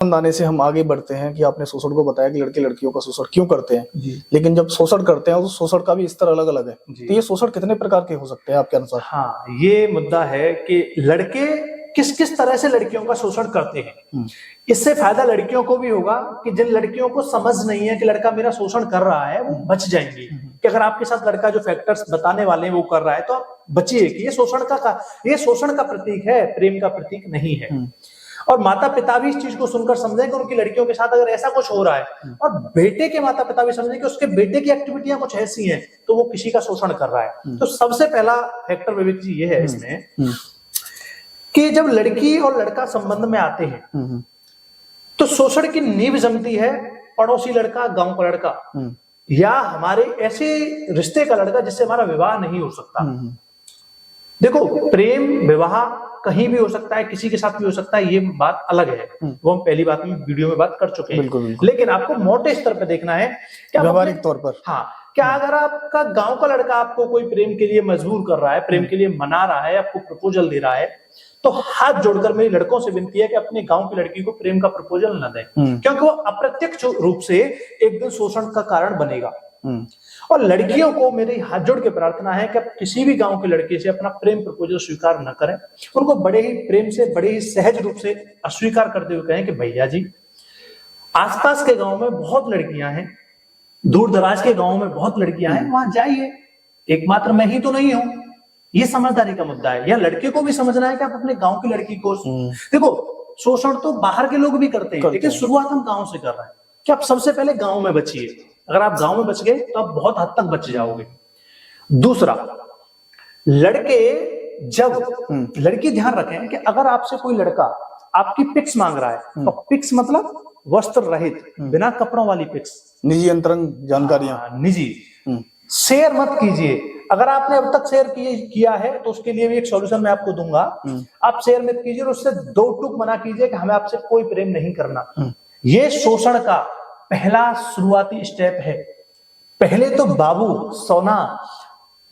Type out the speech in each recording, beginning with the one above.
आने से हम आगे बढ़ते हैं कि आपने शोषण को बताया कि लड़के लड़कियों का शोषण क्यों करते हैं, लेकिन जब शोषण करते हैं तो शोषण का भी स्तर अलग अलग है। तो ये शोषण कितने प्रकार के हो सकते हैं आपके अनुसार? हाँ, ये मुद्दा है कि लड़के किस किस तरह से लड़कियों का शोषण करते हैं। इससे फायदा लड़कियों को भी होगा कि जिन लड़कियों को समझ नहीं है कि लड़का मेरा शोषण कर रहा है, वो बच जाएंगी कि अगर आपके साथ लड़का जो फैक्टर्स बताने वाले हैं वो कर रहा है तो आप बचिए कि ये शोषण का प्रतीक है, प्रेम का प्रतीक नहीं है। और माता पिता भी इस चीज को सुनकर समझें कि उनकी लड़कियों के साथ अगर ऐसा कुछ हो रहा है, और बेटे के माता पिता भी समझें कि उसके बेटे की एक्टिविटियां कुछ ऐसी हैं तो वो किसी का शोषण कर रहा है। तो सबसे पहला फैक्टर विवेक जी ये है इसमें कि जब लड़की और लड़का संबंध में आते हैं तो शोषण की नींव जमती है पड़ोसी लड़का, गांव का लड़का, या हमारे ऐसे रिश्ते का लड़का जिससे हमारा विवाह नहीं हो सकता। देखो, प्रेम विवाह कहीं भी हो सकता है, किसी के साथ भी हो सकता है, ये बात अलग है, वो हम पहली बात में वीडियो में बात कर चुके हैं। बिल्कुल। लेकिन आपको मोटे स्तर पर देखना है, क्या व्यवहारिक तौर पर। हाँ, क्या अगर आपका गांव का लड़का आपको कोई प्रेम के लिए मजबूर कर रहा है, प्रेम के लिए मना रहा है, आपको प्रपोजल दे रहा है, तो हाथ जोड़कर मेरी लड़कों से विनती है कि अपने गांव की लड़की को प्रेम का प्रपोजल न दें, क्योंकि वो अप्रत्यक्ष रूप से एक दिन शोषण का कारण बनेगा। और लड़कियों को मेरी हाथ जोड़ के प्रार्थना है कि आप किसी भी गांव के लड़के से अपना प्रेम प्रपोजल स्वीकार न करें। उनको बड़े ही प्रेम से, बड़े ही सहज रूप से अस्वीकार करते हुए कहें कि भैया जी, आसपास के गांव में बहुत लड़कियां हैं, दूर दराज के गांव में बहुत लड़कियां हैं, वहां जाइए, एकमात्र मैं ही तो नहीं हूं। ये समझदारी का मुद्दा है। या लड़के को भी समझना है कि आप अपने गांव की लड़की को, देखो शोषण तो बाहर के लोग भी करते हैं, लेकिन शुरुआत हम गांव से कर रहे हैं कि आप सबसे पहले गांव में बचिए। अगर आप गांव में बच गए तो आप बहुत हद तक बच जाओगे। दूसरा, लड़की ध्यान रखें कि अगर आपसे कोई लड़का आपकी पिक्स मांग रहा है, तो पिक्स मतलब वस्त्र रहित, बिना कपड़ों वाली पिक्स, निजी अंतरंग जानकारियां, निजी, शेयर मत कीजिए। अगर आपने अब तक शेयर किया है तो उसके लिए भी एक सॉल्यूशन मैं आपको दूंगा। आप शेयर मत कीजिए और उससे दो टूक मना कीजिए कि हमें आपसे कोई प्रेम नहीं करना। ये शोषण का पहला शुरुआती स्टेप है। पहले तो बाबू सोना,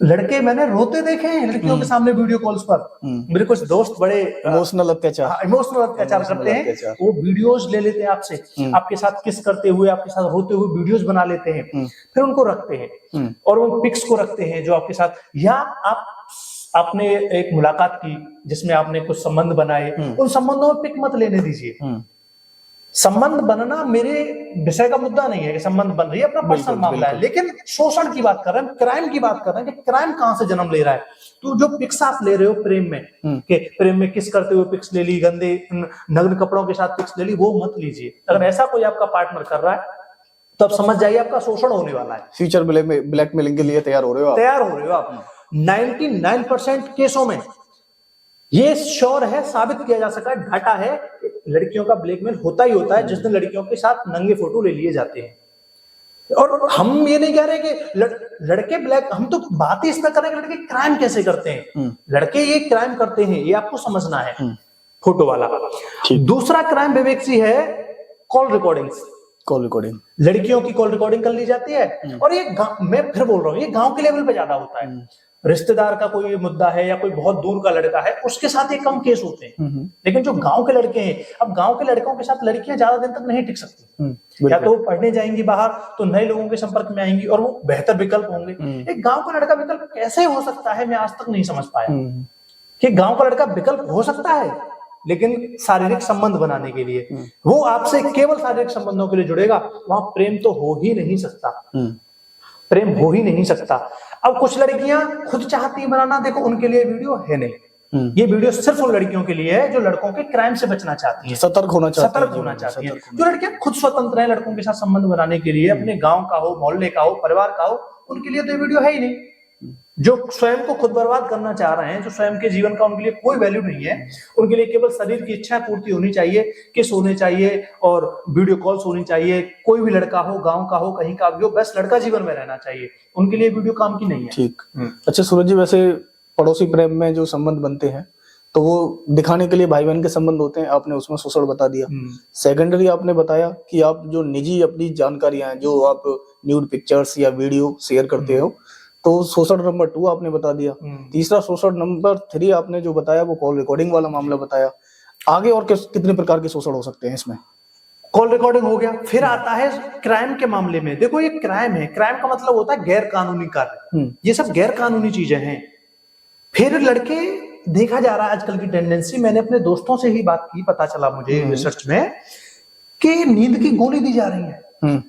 लड़के मैंने रोते देखे हैं लड़कियों के सामने वीडियो कॉल्स पर। मेरे कुछ दोस्त बड़े इमोशनल अत्याचार करते हैं, वो वीडियोस ले लेते हैं आपसे, आपके साथ किस करते हुए, आपके साथ रोते हुए वीडियोस बना लेते हैं, फिर उनको रखते हैं और उन पिक्स को रखते हैं जो आपके साथ, या आपने एक मुलाकात की जिसमें आपने कुछ संबंध बनाए, उन संबंधों में पिक मत लेने दीजिए। संबंध बनना मेरे विषय का मुद्दा नहीं है कि संबंध बन रही है, अपना पर्सनल मामला है, लेकिन शोषण की बात कर रहे हैं, क्राइम की बात कर रहे हैं कि क्राइम कहां से जन्म ले रहा है। तो जो पिक्स आप ले रहे हो प्रेम में, कि प्रेम में किस करते हुए पिक्स ले ली, गंदे नग्न कपड़ों के साथ पिक्स ले ली, वो मत लीजिए। अगर ऐसा कोई आपका पार्टनर कर रहा है तो आप समझ जाइए आपका शोषण होने वाला है। फ्यूचर ब्लैकमेलिंग के लिए तैयार हो रहे हो आप। 99% केसों में ये श्योर है, साबित किया जा सका है, डाटा है, लड़कियों का ब्लैकमेल होता ही होता है जिस दिन लड़कियों के साथ नंगे फोटो ले लिए जाते हैं। और हम ये नहीं कह रहे कि लड़के हम तो बात ही इसमें करें कि लड़के क्राइम कैसे करते हैं। लड़के ये क्राइम करते हैं, ये आपको समझना है, फोटो वाला। दूसरा क्राइम विवेक जी है कॉल रिकॉर्डिंग। लड़कियों की कॉल रिकॉर्डिंग कर ली जाती है, और ये मैं फिर बोल रहा हूँ, ये गांव के लेवल पे ज्यादा होता है। रिश्तेदार का कोई मुद्दा है या कोई बहुत दूर का लड़का है, उसके साथ ये कम केस होते हैं। लेकिन जो गांव के लड़के हैं, अब गांव के लड़कों के साथ लड़कियां ज्यादा दिन तक नहीं टिक सकती, या तो वो पढ़ने जाएंगी बाहर तो नए लोगों के संपर्क में आएंगी और वो बेहतर विकल्प होंगे। एक गांव का लड़का विकल्प कैसे हो सकता है, मैं आज तक नहीं समझ पाया कि गांव का लड़का विकल्प हो सकता है, लेकिन शारीरिक संबंध बनाने के लिए वो आपसे केवल शारीरिक संबंधों के लिए जुड़ेगा, वहां प्रेम तो हो ही नहीं सकता। अब कुछ लड़कियां खुद चाहती है बनाना, देखो उनके लिए वीडियो है नहीं, ये वीडियो सिर्फ उन लड़कियों के लिए है जो लड़कों के क्राइम से बचना चाहती है, सतर्क होना चाहती है। जो लड़कियां खुद स्वतंत्र है लड़कों के साथ संबंध बनाने के लिए, अपने गांव का हो, मोहल्ले का हो, परिवार का हो, उनके लिए तो ये वीडियो है ही नहीं। जो स्वयं को खुद बर्बाद करना चाह रहे हैं, जो स्वयं के जीवन का उनके लिए कोई वैल्यू नहीं है, उनके लिए केवल शरीर की इच्छा पूर्ति होनी चाहिए, किस होने चाहिए और वीडियो कॉल्स होनी चाहिए, कोई भी लड़का हो, गांव का हो, कहीं का भी हो, बस लड़का जीवन में रहना चाहिए, उनके लिए वीडियो काम की नहीं है। ठीक। अच्छा सूरज जी, वैसे पड़ोसी प्रेम में जो संबंध बनते हैं तो वो दिखाने के लिए भाई बहन के संबंध होते हैं, आपने उसमें शोषण बता दिया। सेकेंडरी आपने बताया कि आप जो निजी अपनी जानकारियां हैं, जो आप न्यूड पिक्चर्स या वीडियो शेयर करते हो, तो शोषण नंबर 2 आपने बता दिया। तीसरा शोषण नंबर 3 आपने जो बताया वो कॉल रिकॉर्डिंग वाला मामला बताया। आगे और कितने प्रकार के शोषण हो सकते हैं इसमें? कॉल रिकॉर्डिंग हो गया, फिर आता है क्राइम के मामले में। देखो ये क्राइम है, क्राइम का मतलब होता है गैर कानूनी कार्य, ये सब गैर कानूनी चीजें हैं। फिर लड़के, देखा जा रहा है आजकल की टेंडेंसी, मैंने अपने दोस्तों से ही बात की, पता चला मुझे रिसर्च में कि नींद की गोली दी जा रही है।